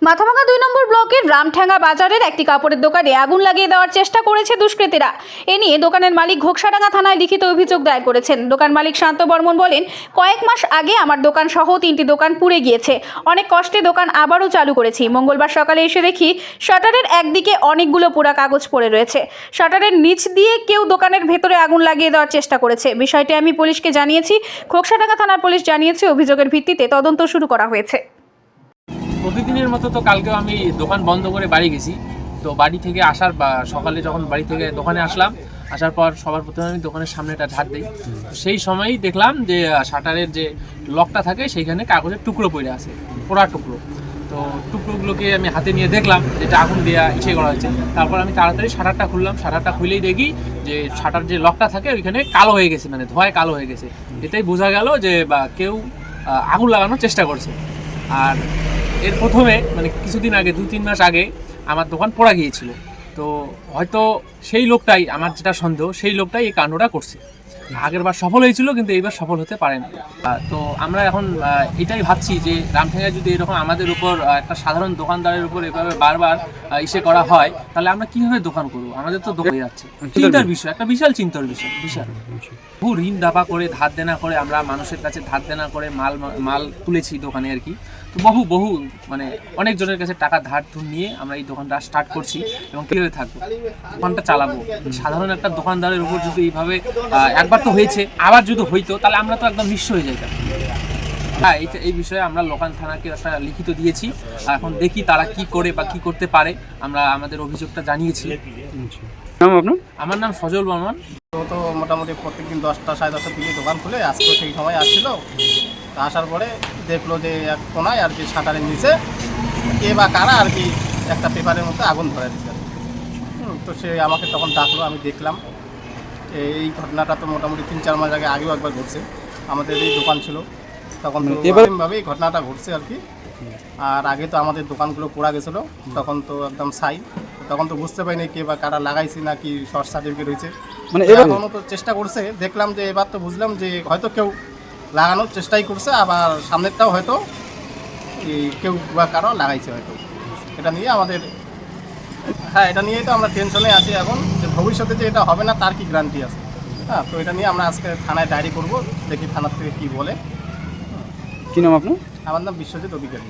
মাথাভাঙা 2 নম্বর ব্লকের রামঠ্যাঙ্গা বাজারের একটি কাপড়ের দোকানে আগুন লাগিয়ে দেওয়ার চেষ্টা করেছে দুষ্কৃতীরা। এ নিয়ে দোকানের মালিক ঘোকসাডাঙ্গা থানায় লিখিত অভিযোগ দায়ের করেছেন। দোকান মালিক শান্ত বর্মন বলেন, কয়েক মাস আগে আমার দোকান সহ 3টি দোকান পুড়ে গিয়েছে। অনেক কষ্টে দোকান আবারও চালু করেছি। মঙ্গলবার সকালে এসে দেখি শাটারের একদিকে অনেকগুলো পোড়া কাগজ পড়ে রয়েছে। শাটারের নিচ দিয়ে কেউ দোকানের ভেতরে আগুন লাগিয়ে দেওয়ার চেষ্টা করেছে। বিষয়টি আমি পুলিশকে জানিয়েছি। ঘোকসাডাঙ্গা থানার পুলিশ জানিয়েছে, অভিযোগের ভিত্তিতে তদন্ত শুরু করা হয়েছে। প্রতিদিনের মতো তো কালকেও আমি দোকান বন্ধ করে বাড়ি গেছি। তো বাড়ি থেকে আসার সকালে যখন বাড়ি থেকে দোকানে আসলাম, আসার পর সবার প্রথমে আমি দোকানের সামনেটা ঝাড় দিই। সেই সময়ই দেখলাম যে শাটারের যে লকটা থাকে সেইখানে কাগজের টুকরো পড়ে আছে, পোড়া টুকরো। তো টুকরোগুলোকে আমি হাতে নিয়ে দেখলাম যেটা আগুন দেওয়া ইসে করা হয়েছে। তারপর আমি তাড়াতাড়ি শাটারটা খুললাম। শাটারটা খুলেই দেখি যে শাটার যে লকটা থাকে ওইখানে কালো হয়ে গেছে, মানে ধোঁয়ায় কালো হয়ে গেছে। এটাই বোঝা গেল যে কেউ আগুন লাগানোর চেষ্টা করছে। আর এর প্রথমে মানে কিছুদিন আগে 2-3 মাস আগে আমার দোকান পোড়া গিয়েছিল। তো হয়তো সেই লোকটাই, আমার যেটা সন্দেহ, সেই লোকটাই এই কাণ্ডটা করছে। আগের বার সফল হয়েছিল, কিন্তু এইবার সফল হতে পারে না। তো আমরা এখন এটাই ভাবছি যে রামঠ্যাঙ্গায় যদি এরকম আমাদের উপর একটা সাধারণ দোকানদারের উপর এভাবে বারবার ইসে করা হয়, তাহলে আমরা কীভাবে দোকান করবো? আমাদের তো দোকান যাচ্ছে। চিন্তার বিষয়, একটা বিশাল চিন্তার বিষয়, বিশাল। বহু ঋণ দাবা করে, ধার দেনা করে, আমরা মানুষের কাছে ধার দেনা করে মাল তুলেছি দোকানে আর কি। তো বহু মানে অনেকজনের কাছে টাকা ধার নিয়ে আমরা এই দোকানটা স্টার্ট করছি এবং কীভাবে থাকবো, দোকানটা চালাবো। সাধারণ একটা দোকানদারের উপর যদি এইভাবে একবার তো হয়েছে, আবার যদি হইতো তাহলে আমরা তো একদম নিঃস্ব হয়ে যাইতাম। হ্যাঁ, এই বিষয়ে আমরা লোকাল থানাকে একটা লিখিত দিয়েছি। এখন দেখি তারা কি করে বা কি করতে পারে। আমরা আমাদের অভিযোগটা জানিয়েছি। আমার নাম সজল বর্মন। তো মোটামুটি প্রত্যেকদিন 10টা সাড়ে 10টার দিকে দোকান খুলে আজকে সেই সময় আসছিল। আসার পরে দেখলো যে এক কোনায় আর কি শাটারের নিচে কে বা কারা আর কি একটা পেপারের মধ্যে আগুন ধরে দিচ্ছে। তো সে আমাকে তখন ডাকলো, আমি দেখলাম। এই ঘটনাটা তো মোটামুটি 3-4 মাস আগেও একবার ঘটছে। আমাদের এই দোকান ছিল তখন, তো এরকমভাবেই ঘটনাটা ঘটছে আর কি। আর আগে তো আমাদের দোকানগুলো পোড়া গেছিলো, তখন তো একদম ছাই। তখন তো বুঝতে পারিনি কে বা কারা লাগাইছি না কি শর্ট সার্কিট হয়েছে। মানে এখনও তো চেষ্টা করছে, দেখলাম যে এবার তো বুঝলাম যে হয়তো কেউ লাগানোর চেষ্টাই করছে, আবার সামনেরটাও হয়তো কেউ বা কারো লাগাইছে হয়তো। এটা নিয়ে আমাদের, হ্যাঁ, এটা নিয়েই তো আমরা টেনশনে আছি এখন, যে ভবিষ্যতে যে এটা হবে না তার কি গ্যারান্টি আছে। হ্যাঁ, তো এটা নিয়ে আমরা আজকে থানায় ডায়েরি করব, দেখি থানার থেকে কী বলে। কী নাম আপনার? আমার নাম বিশ্বজিৎ অধিকারী।